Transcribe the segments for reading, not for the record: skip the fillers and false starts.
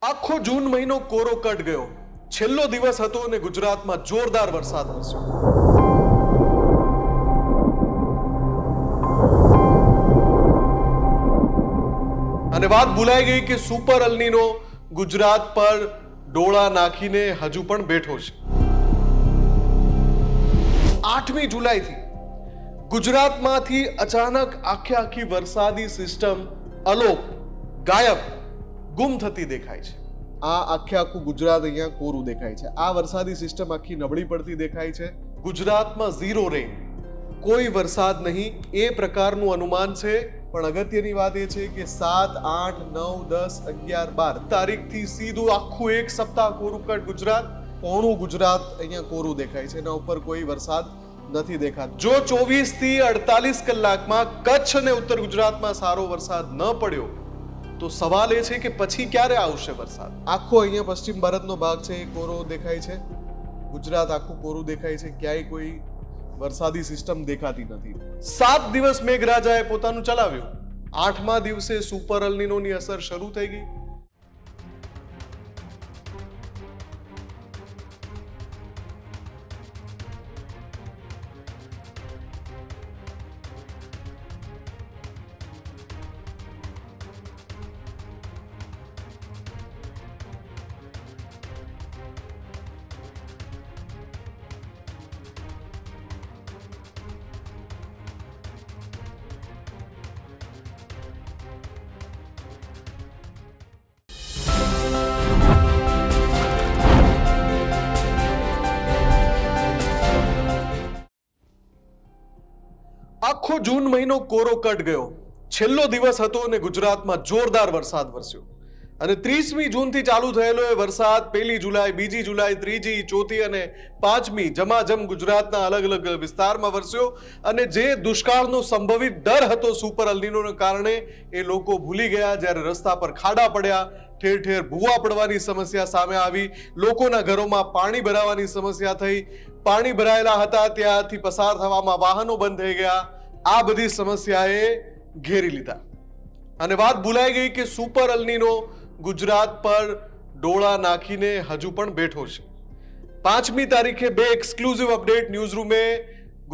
આખો જૂન મહિનો કોરો કટ ગયો. છેલ્લો દિવસ હતો અને ગુજરાતમાં જોરદાર વરસાદ વરસ્યો. અને વાત ભૂલાઈ ગઈ કે સુપર અલ્નીનો ગુજરાત પર ડોળા નાખીને હજુ પણ બેઠો છે. 8મી જુલાઈથી ગુજરાતમાંથી અચાનક આખી વરસાદી સિસ્ટમ અલોપ, ગાયબ, ગુમ થતી દેખાય છે. આખું ગુજરાત અહીંયા કોરું દેખાય છે. આ વરસાદી સિસ્ટમ આખી નબળી પડતી દેખાય છે. ગુજરાતમાં ઝીરો રેન, કોઈ વરસાદ નહીં, એ પ્રકારનું અનુમાન છે. પણ અગત્યની વાત એ છે કે 7, 8, 9, 10, 11, 12 તારીખથી સીધું આખું એક સપ્તાહ કોરું કટ ગુજરાત, પોણું ગુજરાત અહીંયા કોરું દેખાય છે. એના ઉપર કોઈ વરસાદ નથી દેખાતો. જો 24 થી 48 કલાકમાં કચ્છ અને ઉત્તર ગુજરાતમાં સારો વરસાદ ન પડ્યો તો સવાલ એ છે કે પછી ક્યારે આવશે વરસાદ. આખો અહીંયા પશ્ચિમ ભારતનો ભાગ છે એ કોરો દેખાય છે. ગુજરાત આખું કોરું દેખાય છે. ક્યાંય કોઈ વરસાદી સિસ્ટમ દેખાતી નથી. 7 દિવસ મેઘરાજાએ પોતાનું ચલાવ્યું. 8મા દિવસે સુપર અલ્નીનોની અસર શરૂ થઈ ગઈ. આખો જૂન મહિનો કોરો કટ ગયો. છેલ્લો દિવસ હતો અને ગુજરાતમાં જોરદાર વરસાદ વરસ્યો. અને 30મી જૂનથી ચાલુ થયેલો એ વરસાદ 1લી જુલાઈ, 2જી જુલાઈ, 3જી, 4થી અને 5મી જમાજમ ગુજરાતના અલગ વિસ્તારમાં વરસ્યો. અને જે દુષ્કાળનો સંભવિત ડર હતો સુપર અલ્નીનોને કારણે, એ લોકો ભૂલી ગયા. જ્યારે રસ્તા પર ખાડા પડ્યા, ઠેર ઠેર ભૂવા પડવાની સમસ્યા સામે આવી, લોકોના ઘરોમાં પાણી ભરાવાની સમસ્યા થઈ, પાણી ભરાયેલા હતા ત્યાંથી પસાર થવામાં વાહનો બંધ થઈ ગયા. આ બધી સમસ્યાએ ઘેરી લીધા. અને વાત ભૂલાઈ ગઈ કે સુપર અલ્નીનો ગુજરાત પર ડોળા નાખીને હજુ પણ બેઠો છે. 5મી તારીખે 2 એક્સક્લુઝિવ અપડેટ ન્યૂઝરૂમે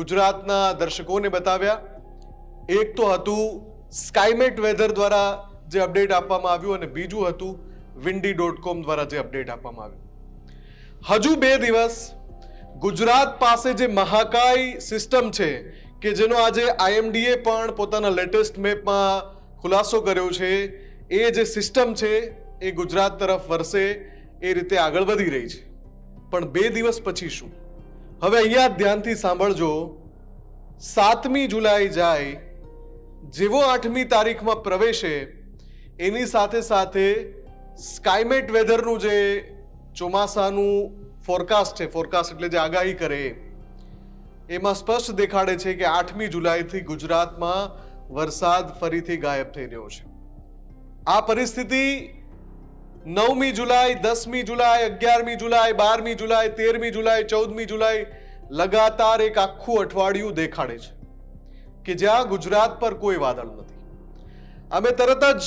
ગુજરાતના દર્શકોને બતાવ્યા. એક તો હતું સ્કાયમેટ વેધર દ્વારા જે અપડેટ આપવામાં આવ્યું, અને બીજું હતું windy.com દ્વારા જે અપડેટ આપવામાં આવ્યું. હજુ 2 દિવસ ગુજરાત પાસે જે મહાકાય સિસ્ટમ છે, કે જેનો આજે IMDએ પણ પોતાના લેટેસ્ટ મેપમાં ખુલાસો કર્યો છે, એ જે સિસ્ટમ છે એ ગુજરાત તરફ વરસે એ રીતે આગળ વધી રહી છે. પણ 2 દિવસ પછી શું? હવે અહીંયા ધ્યાનથી સાંભળજો. 7મી જુલાઈ જાય, જેવો 8મી તારીખમાં પ્રવેશે, એની સાથે સાથે સ્કાયમેટ વેધરનું જે ચોમાસાનું ફોરકાસ્ટ છે, ફોરકાસ્ટ એટલે જે આગાહી કરે, એમાં સ્પષ્ટ દેખાડે છે કે 8મી જુલાઈથી ગુજરાતમાં વરસાદ ફરીથી ગાયબ થઈ રહ્યો છે. આ પરિસ્થિતિ 9મી જુલાઈ, 10મી જુલાઈ, 11મી જુલાઈ, 12મી જુલાઈ, 13મી જુલાઈ, 14મી જુલાઈ લગાતાર એક આખું અઠવાડિયું દેખાડે છે કે જ્યાં ગુજરાત પર કોઈ વાદળ નથી. અમે તરત જ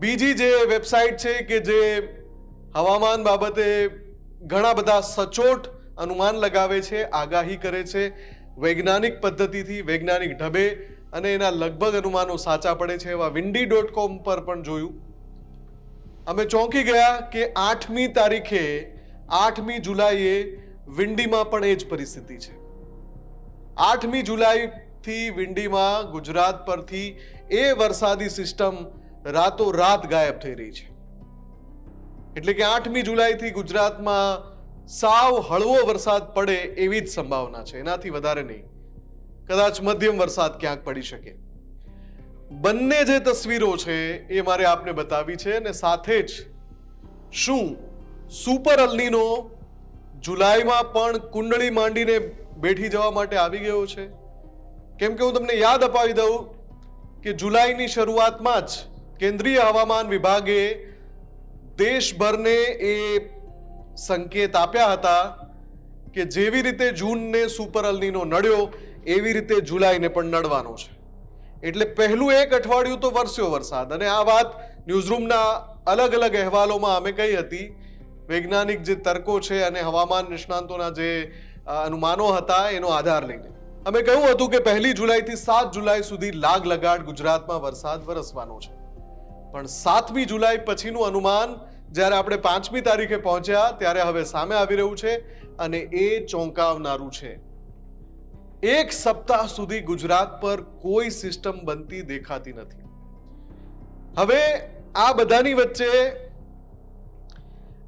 બીજી જે વેબસાઇટ છે કે જે હવામાન બાબતે ઘણા બધા સચોટ અનુમાન લગાવે છે, આગાહી કરે છે વૈજ્ઞાનિક પદ્ધતિથી, વૈજ્ઞાનિક ઢબે, અને એના લગભગ અનુમાનો સાચા પડે છે, એવા windy.com પર પણ જોયું. અમે ચોંકી ગયા કે 8મી તારીખે, 8મી જુલાઈએ વિંડીમાં પણ એ જ પરિસ્થિતિ છે. 8મી જુલાઈથી વિંડીમાં ગુજરાત પરથી એ વરસાદી સિસ્ટમ રાતોરાત ગાયબ થઈ રહી છે. એટલે કે 8મી જુલાઈથી ગુજરાતમાં સાવ હળવો વરસાદ પડે એવી જ સંભાવના છે, એનાથી વધારે નહીં. કદાચ મધ્યમ વરસાદ ક્યાંક પડી શકે. બંને જે તસવીરો છે એ મારે આપને બતાવી છે. અને સાથે જ શું સુપર અલ્નીનો જુલાઈમાં પણ કુંડળી માંડીને બેઠી જવા માટે આવી ગયો છે? કેમ કે હું તમને યાદ અપાવી દઉં કે જુલાઈની શરૂઆતમાં જ કેન્દ્રીય હવામાન વિભાગે દેશભરને એ સંકેત આપ્યા હતા કે જેવી રીતે જૂનને સુપર અલ્નીનો નડ્યો એવી રીતે જુલાઈને પણ નડવાનો છે. એટલે પહેલું એક અઠવાડિયું તો વરસ્યો વરસાદ, અને આ વાત ન્યૂઝરૂમના અલગ અલગ અહેવાલોમાં અમે કહી હતી, વૈજ્ઞાનિક જે તર્કો છે અને હવામાન નિષ્ણાંતોના જે અનુમાનો હતા એનો આધાર લઈને અમે કહ્યું હતું કે 1 જુલાઈથી 7 જુલાઈ સુધી લાગ લગાડ ગુજરાતમાં વરસાદ વરસવાનો છે. પણ 7મી જુલાઈ પછીનું અનુમાન જ્યારે આપણે 5મી તારીખે પહોંચ્યા ત્યારે હવે સામે આવી રહ્યું છે અને એ ચોંકાવનારું છે. 1 સપ્તાહ સુધી ગુજરાત પર કોઈ સિસ્ટમ બનતી દેખાતી નથી. હવે આ બધાની વચ્ચે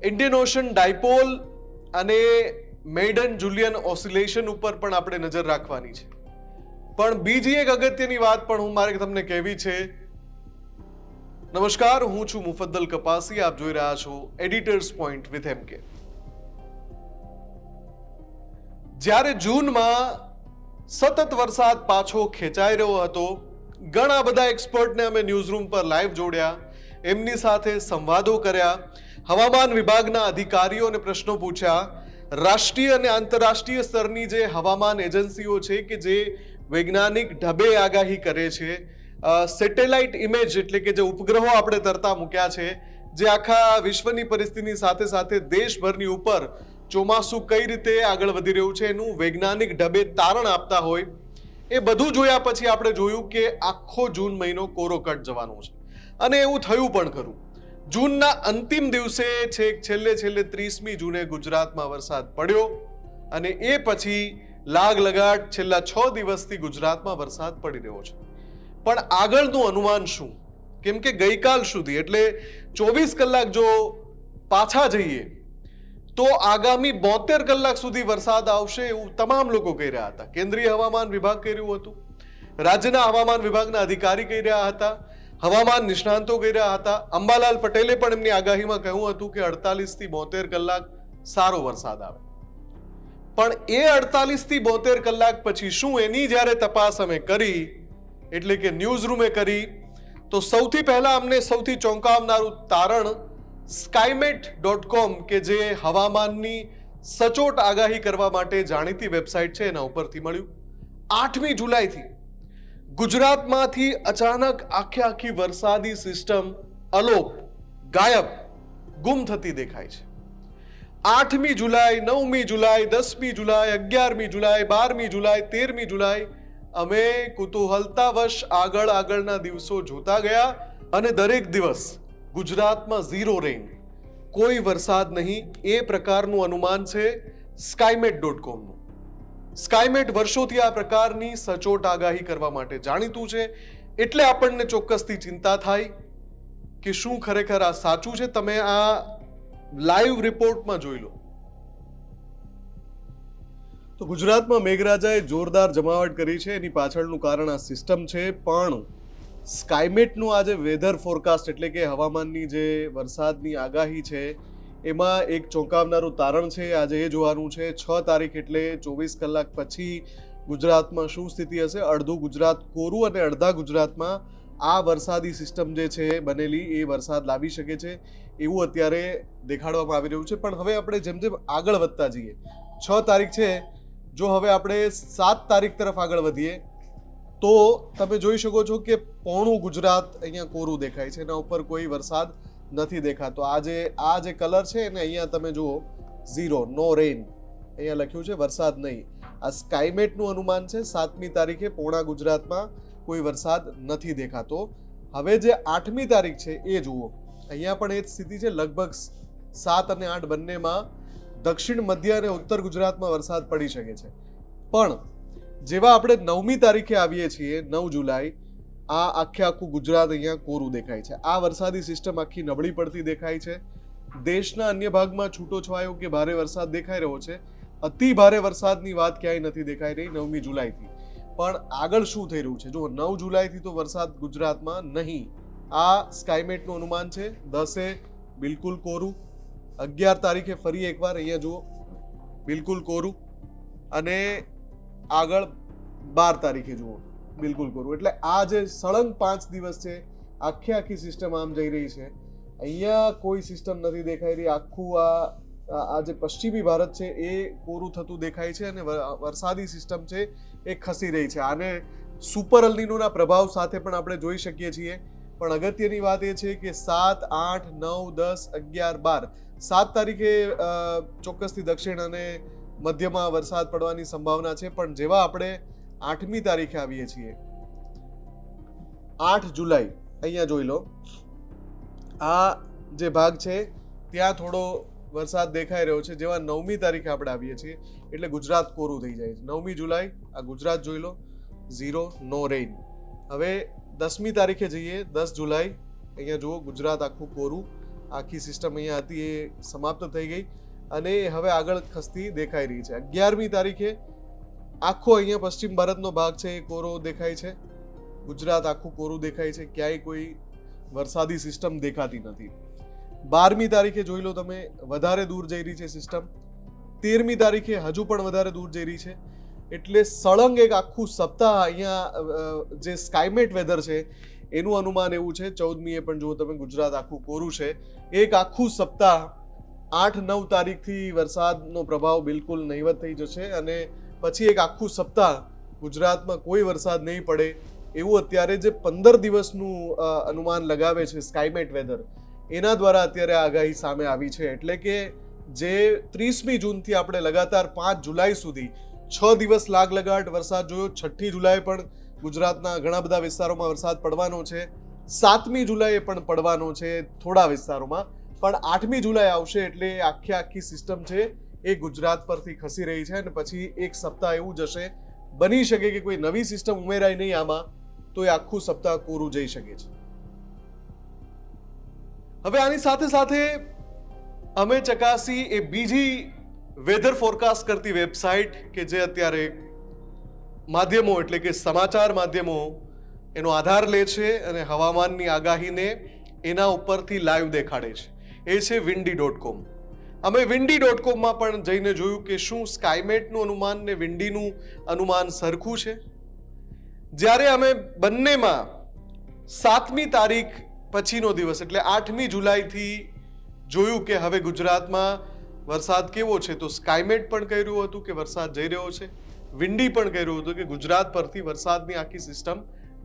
ઇન્ડિયન ઓશન ડાયપોલ અને મેડન જુલિયન ઓસિલેશન ઉપર પણ આપણે નજર રાખવાની છે. પણ બીજી એક અગત્યની વાત પણ મારે તમને કહેવી છે. નમસ્કાર, હું છું મુફદ્દલ કપાસી, આપ જોઈ રહ્યા છો એડિટર્સ પોઈન્ટ વિથ MK. જ્યારે જૂનમાં સતત વરસાદ પાછો ખેંચાઈ રહ્યો હતો, ઘણા બધા એક્સપર્ટને અમે ન્યૂઝરૂમ પર લાઈવ જોડ્યા, એમની સાથે સંવાદો કર્યા, હવામાન વિભાગના અધિકારીઓને પ્રશ્નો પૂછ્યા, રાષ્ટ્રીય અને આંતરરાષ્ટ્રીય સ્તરની જે હવામાન એજન્સીઓ છે કે જે વૈજ્ઞાનિક ઢબે આગાહી કરે છે, સેટેલાઇટ ઇમેજ એટલે કે જે ઉપગ્રહો આપણે તરતા મૂક્યા છે, જે આખા વિશ્વની પરિસ્થિતિની સાથે સાથે દેશભરની ઉપર ચોમાસું કઈ રીતે આગળ વધી રહ્યું છે એનું વૈજ્ઞાનિક ઢબે તારણ આપતા હોય, એ બધું જોયા પછી આપણે જોયું કે આખો જૂન મહિનો કોરો કટ જવાનો છે. અને એવું થયું પણ ખરું. જૂનના અંતિમ દિવસે છેલ્લે 30મી જૂને ગુજરાતમાં વરસાદ પડ્યો અને એ પછી લાગ લગાડ છેલ્લા 6 દિવસથી ગુજરાતમાં વરસાદ પડી રહ્યો છે. પણ આગળનું અનુમાન શું? કેમ કે ગઈકાલ સુધી એટલે 24 કલાક જો પાછા જઈએ તો આગામી 72 કલાક સુધી વરસાદ આવશે એવું તમામ લોકો કહી રહ્યા હતા. કેન્દ્રીય હવામાન વિભાગ કહી રહ્યું હતું, રાજ્યના હવામાન વિભાગના અધિકારી કહી રહ્યા હતા, હવામાન નિષ્ણાંતો કહી રહ્યા હતા. અંબાલાલ પટેલે પણ એમની આગાહીમાં કહ્યું હતું કે 48 થી 72 કલાક સારો વરસાદ આવે. પણ એ 48 થી 72 કલાક પછી શું, એની જ્યારે તપાસ અમે કરી એટલે કે ન્યૂઝ રૂમે કરી, તો સૌથી પહેલા અમને સૌથી ચોંકાવનારું તારણ skymet.com કે જે હવામાનની સચોટ આગાહી કરવા માટે જાણીતી વેબસાઇટ છે એના ઉપરથી મળ્યું. 8મી જુલાઈથી ગુજરાતમાંથી અચાનક આખી વરસાદી સિસ્ટમ અલોપ, ગાયબ, ગુમ થતી દેખાય છે. 8મી જુલાઈ, 9મી જુલાઈ, 10મી જુલાઈ, 11મી જુલાઈ, 12મી જુલાઈ, 13મી જુલાઈ અમે કુતૂહલતાવશ આગળના દિવસો જોતા ગયા અને દરેક દિવસ ગુજરાતમાં 0 રેન, કોઈ વરસાદ નહીં, એ પ્રકારનું અનુમાન છે skymet.com નું. સ્કાયમેટ વર્ષોથી આ પ્રકારની સચોટ આગાહી કરવા માટે જાણીતું છે, એટલે આપણને ચોક્કસથી ચિંતા થાય કે શું ખરેખર આ સાચું છે. તમે આ લાઈવ રિપોર્ટમાં જોઈ લો. તો ગુજરાતમાં મેઘરાજાએ જોરદાર જમાવટ કરી છે. એની પાછળનું કારણ આ સિસ્ટમ છે. પણ સ્કાયમેટનું આજે વેધર ફોરકાસ્ટ એટલે કે હવામાનની જે વરસાદની આગાહી છે એમાં એક ચોંકાવનારું તારણ છે. આજે એ જોવાનું છે 6 તારીખ એટલે 24 કલાક પછી ગુજરાતમાં શું સ્થિતિ હશે. અડધું ગુજરાત કોરું અને અડધા ગુજરાતમાં આ વરસાદી સિસ્ટમ જે છે બનેલી એ વરસાદ લાવી શકે છે એવું અત્યારે દેખાડવામાં આવી રહ્યું છે. પણ હવે આપણે જેમ જેમ આગળ વધતા જઈએ, 6 તારીખ છે, જો હવે આપણે 7 તારીખ તરફ આગળ વધીએ તો તમે જોઈ શકો છો કે પોણું ગુજરાત અહીંયા કોરું દેખાય છે, એના ઉપર કોઈ વરસાદ નથી દેખાતો. આ જે કલર છે એને અહીંયા તમે જુઓ 0, નો રેન અહીંયા લખ્યું છે, વરસાદ નહીં. આ સ્કાયમેટનું અનુમાન છે 7મી તારીખે પોણા ગુજરાતમાં કોઈ વરસાદ નથી દેખાતો. હવે જે 8મી તારીખ છે એ જુઓ, અહીંયા પણ એ જ સ્થિતિ છે. લગભગ 7 અને 8 બંનેમાં દક્ષિણ, મધ્ય અને ઉત્તર ગુજરાતમાં વરસાદ પડી શકે છે. પણ જેવા આપણે 9મી તારીખે આવીએ છીએ, 9 જુલાઈ, આ આખું ગુજરાત અહીંયા કોરું દેખાય છે. આ વરસાદી સિસ્ટમ આખી નબળી પડતી દેખાય છે. દેશના અન્ય ભાગમાં છૂટો છવાયો કે ભારે વરસાદ દેખાઈ રહ્યો છે. અતિ ભારે વરસાદની વાત ક્યાંય નથી દેખાઈ રહી 9મી જુલાઈથી. પણ આગળ શું થઈ રહ્યું છે જો 9 જુલાઈથી તો વરસાદ ગુજરાતમાં નહીં. આ સ્કાયમેટનું અનુમાન છે. 10એ બિલકુલ કોરું, 11 તારીખે ફરી એકવાર અહીંયા જુઓ બિલકુલ કોરું, અને આગળ 12 તારીખે જુઓ બિલકુલ કોરું. એટલે આ જે સળંગ 5 દિવસ છે આખી સિસ્ટમ આમ જઈ રહી છે. અહીંયા કોઈ સિસ્ટમ નથી દેખાઈ રહી. આખું આ જે પશ્ચિમી ભારત છે એ કોરું થતું દેખાય છે અને વરસાદી સિસ્ટમ છે એ ખસી રહી છે. આને સુપર અલ નીનોના પ્રભાવ સાથે પણ આપણે જોઈ શકીએ છીએ. પણ અગત્યની વાત એ છે કે 7, 8, 9, 10, 11, 12 7 તારીખે ચોક્કસથી દક્ષિણ અને મધ્યમાં વરસાદ પડવાની સંભાવના છે. પણ જેવા આપણે 8મી તારીખે આવીએ છીએ, 8 જુલાઈ, અહીંયા જોઈ લો, આ જે ભાગ છે ત્યાં થોડો વરસાદ દેખાઈ રહ્યો છે. જેવા 9મી તારીખે આપણે આવીએ છીએ એટલે ગુજરાત કોરું થઈ જાય છે. 9મી જુલાઈ, આ ગુજરાત જોઈ લો, 0, નો રેઇન. હવે 10મી તારીખે જઈએ, 10 જુલાઈ, અહીંયા જુઓ ગુજરાત આખું કોરું, આખી સિસ્ટમ અહીંયા હતી એ સમાપ્ત થઈ ગઈ અને હવે આગળ ખસતી દેખાઈ રહી છે. 11મી તારીખે આખો અહીંયા પશ્ચિમ ભારતનો ભાગ છે એ કોરો દેખાય છે, ગુજરાત આખું કોરું દેખાય છે, ક્યાંય કોઈ વરસાદી સિસ્ટમ દેખાતી નથી. 12મી તારીખે જોઈ લો તમે, વધારે દૂર જઈ રહી છે સિસ્ટમ. 13મી તારીખે હજુ પણ વધારે દૂર જઈ રહી છે. એટલે સળંગ એક આખું સપ્તાહ અહીંયા જે સ્કાયમેટ વેધર છે એનું અનુમાન એવું છે. 14મીએ પણ જુઓ તમે, ગુજરાત આખું કોરું છે. એક આખું સપ્તાહ 8-9 તારીખથી વરસાદનો પ્રભાવ બિલકુલ નહીવત થઈ જશે અને પછી એક આખું સપ્તાહ ગુજરાતમાં કોઈ વરસાદ નહીં પડે એવું અત્યારે જે 15 દિવસનું અનુમાન લગાવે છે સ્કાયમેટ વેધર, એના દ્વારા અત્યારે આગાહી સામે આવી છે. એટલે કે જે 30મી જૂનથી આપણે લગાતાર 5 જુલાઈ સુધી 6 દિવસ લાગલગાટ વરસાદ જોયો. 6ઠી જુલાઈ પણ ગુજરાતના ઘણા બધા વિસ્તારોમાં વરસાદ પડવાનો છે. 7મી જુલાઈએ પણ પડવાનો છે થોડા વિસ્તારોમાં, પણ 8મી જુલાઈ આવશે એટલે આખી સિસ્ટમ છે એ ગુજરાત પરથી ખસી રહી છે અને પછી એક સપ્તાહ એવું જશે, બની શકે કે કોઈ નવી સિસ્ટમ ઉમેરાય નહીં આમાં, તો એ આખું સપ્તાહ કોરું જઈ શકે છે. હવે આની સાથે સાથે અમે ચકાસી એ બીજી વેધર ફોરકાસ્ટ કરતી વેબસાઇટ કે જે અત્યારે માધ્યમો એટલે કે સમાચાર માધ્યમો એનો આધાર લે છે અને હવામાનની આગાહીને એના ઉપરથી લાઈવ દેખાડે છે. એ છે windy.com. અમે windy.com માં પણ જઈને જોયું કે શું સ્કાયમેટનું અનુમાન ને વિન્ડીનું અનુમાન સરખું છે. જ્યારે અમે બંનેમાં 7મી તારીખ પછીનો દિવસ એટલે 8મી જુલાઈથી જોયું કે હવે ગુજરાતમાં વરસાદ કેવો છે, તો સ્કાયમેટ પણ કહી રહ્યું હતું કે વરસાદ જઈ રહ્યો છે, વિન્ડી પણ કહી રહ્યું હતું કે ગુજરાત પરથી વરસાદની આખી સિસ્ટમ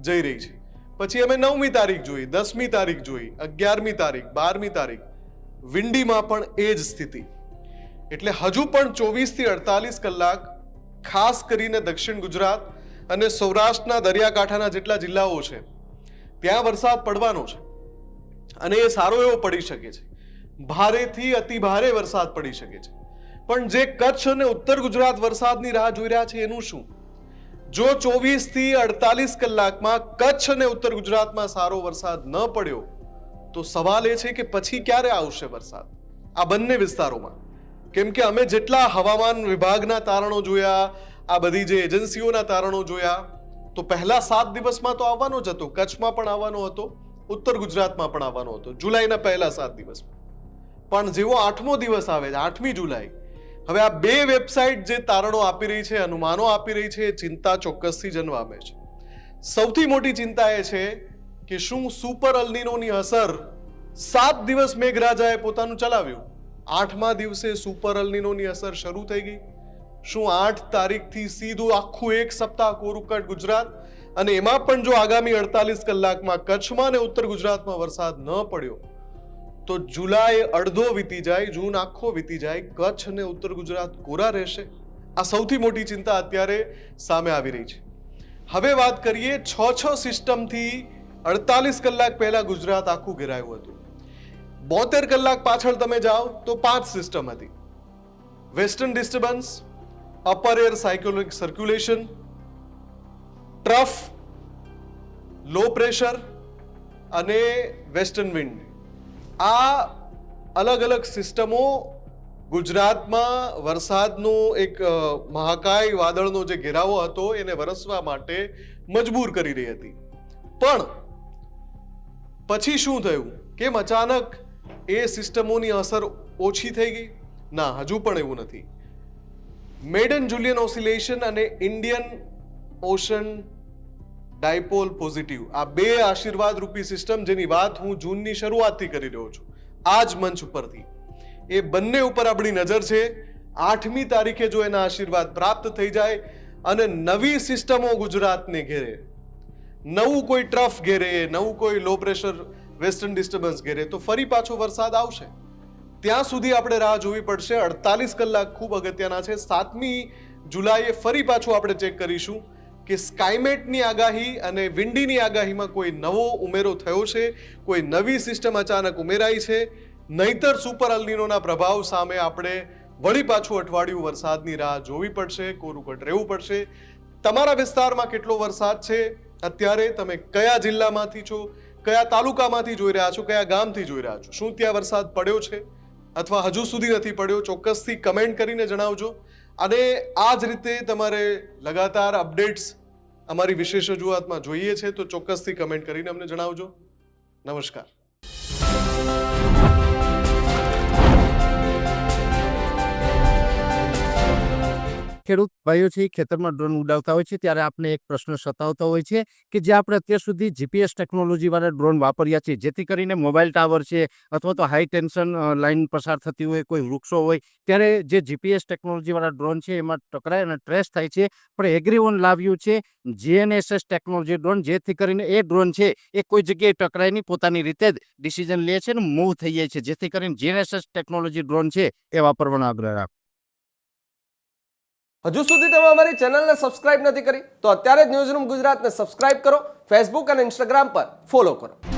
જઈ રહી છે. પછી અમે 9મી તારીખ જોઈ, 10મી તારીખ જોઈ, 11મી તારીખ, 12મી તારીખ, વિન્ડીમાં પણ એ જ સ્થિતિ. એટલે હજુ પણ 24 થી 48 કલાક ખાસ કરીને દક્ષિણ ગુજરાત અને સૌરાષ્ટ્રના દરિયાકાંઠાના જેટલા જિલ્લાઓ છે ત્યાં વરસાદ પડવાનો છે અને એ સારો એવો પડી શકે છે. ભારેથી અતિ ભારે વરસાદ પડી શકે છે. પણ જે કચ્છ અને ઉત્તર ગુજરાત વરસાદની રાહ જોઈ રહ્યા છે એનું શું? જો 24 થી 48 કલાકમાં કચ્છ અને ઉત્તર ગુજરાતમાં સારો વરસાદ ન પડ્યો તો સવાલ એ છે કે પછી ક્યારે આવશે વરસાદ આ બંને વિસ્તારોમાં? કેમ કે અમે જેટલા હવામાન વિભાગના તારણો જોયા, આ બધી જે એજન્સીઓના તારણો જોયા, તો પહેલા 7 દિવસમાં તો આવવાનો જ હતો, કચ્છમાં પણ આવવાનો હતો, ઉત્તર ગુજરાતમાં પણ આવવાનો હતો જુલાઈના પહેલા 7 દિવસમાં. પણ જેવો 8મો દિવસ આવે છે, 8મી જુલાઈ, હવે આ બે વેબસાઇટ જે તારણો આપી રહી છે, અનુમાનો આપી રહી છે, ચિંતા ચોક્કસથી જન્માવે છે. સૌથી મોટી ચિંતા એ છે કે શું સુપર અલ્નીનોની અસર 7 દિવસ મેઘરાજાએ પોતાનું ચલાવ્યું, 8મા દિવસે સુપર અલ્નીનોની અસર શરૂ થઈ ગઈ. શું 8 તારીખથી સીધું આખું એક સપ્તાહ કોરુકટ ગુજરાત, અને એમાં પણ જો આગામી 48 કલાકમાં કચ્છમાં અને ઉત્તર ગુજરાતમાં વરસાદ ન પડ્યો તો જુલાઈ અડધો વીતી જાય, જૂન આખો વીતી જાય, કચ્છ અને ઉત્તર ગુજરાત કોરા રહેશે. આ સૌથી મોટી ચિંતા અત્યારે સામે આવી રહી છે. હવે વાત કરીએ 6 સિસ્ટમથી 48 કલાક પહેલા ગુજરાત આખું ઘેરાયું હતું. 72 કલાક પાછળ તમે જાઓ તો 5 સિસ્ટમ હતી. Western disturbance, upper air cyclonic circulation, trough, low pressure અને વેસ્ટર્ન વિન્ડ. આ અલગ અલગ સિસ્ટમો ગુજરાતમાં વરસાદનો એક મહાકાય વાદળનો જે ઘેરાવો હતો એને વરસવા માટે મજબૂર કરી રહી હતી. પણ પછી શું થયું? કેમ અચાનક એ સિસ્ટમોની અસર ઓછી થઈ ગઈ? ના, હજુ પણ એવું નથી. મેડન જુલિયન ઓસિલેશન અને ઇન્ડિયન ઓશન ડાયપોલ પોઝિટિવ, આ બે આશીર્વાદ રૂપી સિસ્ટમ જેની વાત હું જૂનની શરૂઆતથી કરી રહ્યો છું આ જ મંચ ઉપરથી, એ બંને ઉપર આપણી નજર છે. 8મી તારીખે જો એના આશીર્વાદ પ્રાપ્ત થઈ જાય અને નવી સિસ્ટમો ગુજરાતને ઘેરે, નવું કોઈ ટ્રફ ઘેરે, નવું કોઈ લો પ્રેશર વેસ્ટર્ન ડિસ્ટર્બન્સ ઘેરે તો ફરી પાછો વરસાદ આવશે. ત્યાં સુધી આપણે રાહ જોવી પડશે. 48 કલાક ખૂબ અગત્યના છે. 7મી જુલાઈએ ફરી પાછું આપણે ચેક કરીશું કે સ્કાયમેટની આગાહી અને વિન્ડીની આગાહીમાં કોઈ નવો ઉમેરો થયો છે, કોઈ નવી સિસ્ટમ અચાનક ઉમેરાઈ છે, નહીતર સુપર અલ્નીનોના પ્રભાવ સામે આપણે વળી પાછું અઠવાડિયું વરસાદની રાહ જોવી પડશે, કોરુકટ રહેવું પડશે. તમારા વિસ્તારમાં કેટલો વરસાદ છે અત્યારે, તમે કયા જિલ્લામાંથી છો, કયા તાલુકામાંથી જોઈ રહ્યા છો, કયા ગામથી જોઈ રહ્યા છો, શું ત્યાં વરસાદ પડ્યો છે અથવા હજુ સુધી નથી પડ્યો, ચોક્કસથી કમેન્ટ કરીને જણાવજો. અને આ જ રીતે તમારે લગાતાર અપડેટ્સ અમારી વિશેષ રજૂઆતમાં જોઈએ છે તો ચોક્કસથી કમેન્ટ કરીને અમને જણાવજો. નમસ્કાર. ખેડૂત ભાઈઓ છે ખેતરમાં ડ્રોન ઉડાવતા હોય છે ત્યારે આપણે એક પ્રશ્ન સતાવતો હોય છે કે જે આપણે અત્યાર સુધી જીપીએસ ટેકનોલોજીવાળા ડ્રોન વાપર્યા છે, જેથી કરીને મોબાઈલ ટાવર છે અથવા તો હાઈ ટેન્શન લાઇન પસાર થતી હોય, કોઈ વૃક્ષો હોય, ત્યારે જે જીપીએસ ટેકનોલોજીવાળા ડ્રોન છે એમાં ટકરાય અને ટ્રેસ થાય છે. પણ એગ્રીઓન લાવ્યું છે જીએનએસએસ ટેકનોલોજી ડ્રોન, જેથી કરીને એ ડ્રોન છે એ કોઈ જગ્યાએ ટકરાય નહીં, પોતાની રીતે જ ડિસિઝન લે છે અને મૂવ થઈ જાય છે, જેથી કરીને જીએનએસએસ ટેકનોલોજી ડ્રોન છે એ વાપરવાનો આગ્રહ રાખો. હજુ સુધી તમે અમારી ચેનલને સબસ્ક્રાઇબ નથી કરી તો અત્યારે જ ન્યૂઝરૂમ ગુજરાતને સબસ્ક્રાઇબ કરો, ફેસબુક અને ઇન્સ્ટાગ્રામ પર ફોલો કરો.